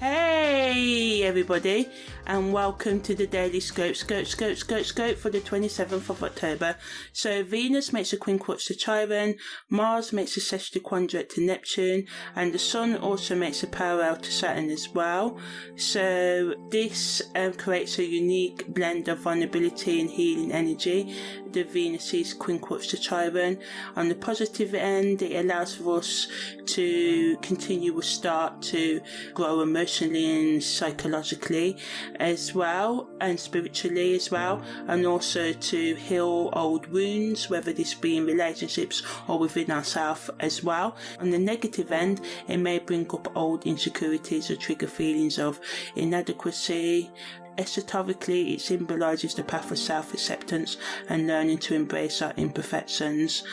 Hey everybody, and welcome to the Daily Scope for the 27th of October. So Venus makes a quincunx to Chiron, Mars makes a sextile quadrant to Neptune, and the Sun also makes a parallel to Saturn as well. So this creates a unique blend of vulnerability and healing energy. The Venus's quincunx to Chiron. On the positive end, it allows for us to continue a start to grow emotionally and psychologically as well, and spiritually as well, and also to heal old wounds, whether this be in relationships or within ourselves as well. On the negative end, it may bring up old insecurities or trigger feelings of inadequacy. Esoterically, it symbolises the path of self-acceptance and learning to embrace our imperfections.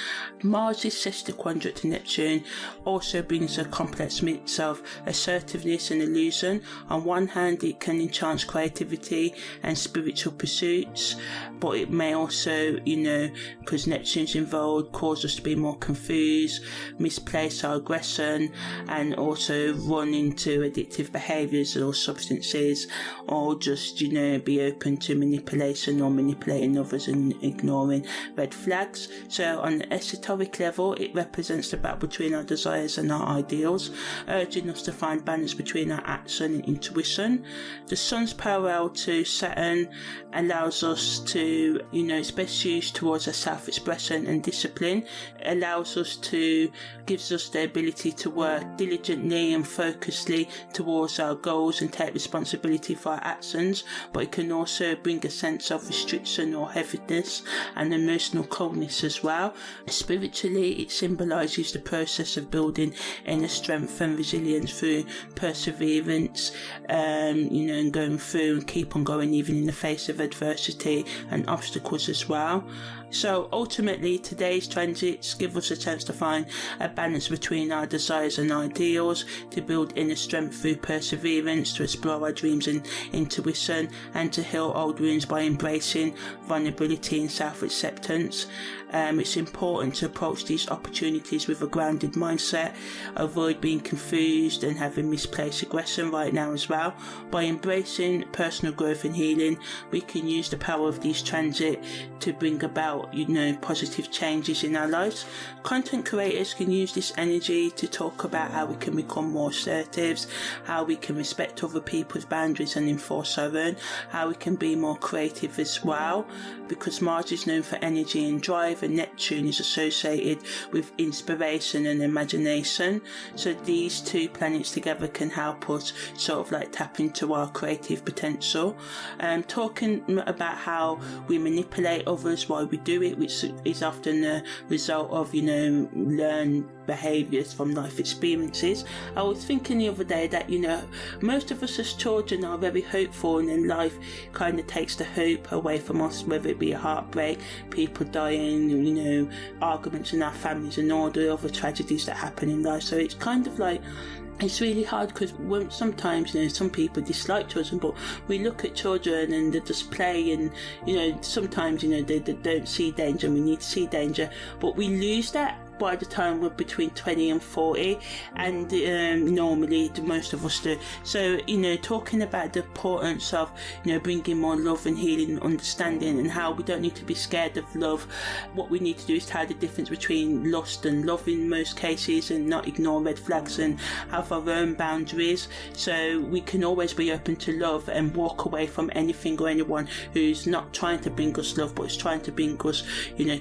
Mars' sextile quadrant to Neptune also brings a complex mix of assertiveness and illusion. On one hand, it can enhance creativity and spiritual pursuits, but it may also, because Neptune's involved, cause us to be more confused, misplace our aggression, and also run into addictive behaviours or substances, or just be open to manipulation or manipulating others and ignoring red flags. So on the esoteric level, it represents the battle between our desires and our ideals, urging us to find balance between our action and intuition. The Sun's parallel to Saturn allows us to, it's best used towards our self-expression and discipline. It gives us the ability to work diligently and focusedly towards our goals and take responsibility for our actions, but it can also bring a sense of restriction or heaviness and emotional coldness as well. Spiritually, it symbolises the process of building inner strength and resilience through perseverance, and going through and keep on going even in the face of adversity and obstacles as well. So ultimately, today's transits give us a chance to find a balance between our desires and ideals, to build inner strength through perseverance, to explore our dreams and intuition, and to heal old wounds by embracing vulnerability and self-acceptance. It's important to approach these opportunities with a grounded mindset, avoid being confused and having misplaced aggression right now as well. By embracing personal growth and healing, we can use the power of these transits to bring about, positive changes in our lives. Content creators can use this energy to talk about how we can become more assertive, how we can respect other people's boundaries and enforce our own, how we can be more creative as well, because Mars is known for energy and drive, and Neptune is associated with inspiration and imagination. So these two planets together can help us sort of tap into our creative potential. Talking about how we manipulate others, why we do it, which is often a result of learned behaviours from life experiences. I was thinking the other day that most of us as children are very hopeful, and then life kind of takes the hope away from us, whether it be a heartbreak, people dying, arguments in our families, and all the other tragedies that happen in life. So it's kind of it's really hard, because sometimes some people dislike children, but we look at children and they just play, and sometimes they don't see danger, and we need to see danger, but we lose that by the time we're between 20 and 40, and normally most of us do. So talking about the importance of bringing more love and healing and understanding, and how we don't need to be scared of love. What we need to do is tell the difference between lust and love in most cases, and not ignore red flags, and have our own boundaries, so we can always be open to love and walk away from anything or anyone who's not trying to bring us love, but is trying to bring us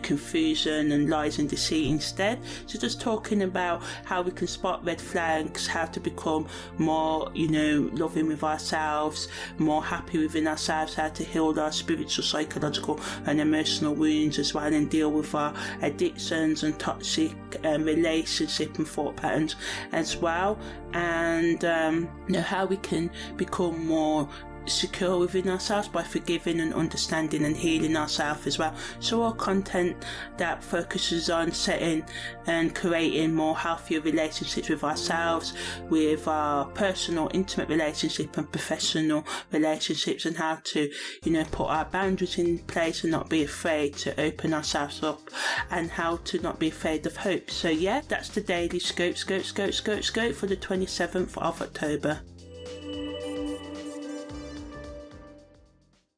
confusion and lies and deceit instead. So just talking about how we can spot red flags, how to become more loving with ourselves, more happy within ourselves, how to heal our spiritual, psychological and emotional wounds as well, and deal with our addictions and toxic relationship and thought patterns as well, and how we can become more secure within ourselves by forgiving and understanding and healing ourselves as well. So our content that focuses on setting and creating more healthier relationships with ourselves, with our personal intimate relationship and professional relationships, and how to put our boundaries in place and not be afraid to open ourselves up, and how to not be afraid of hope. So yeah, that's the daily scope for the 27th of October.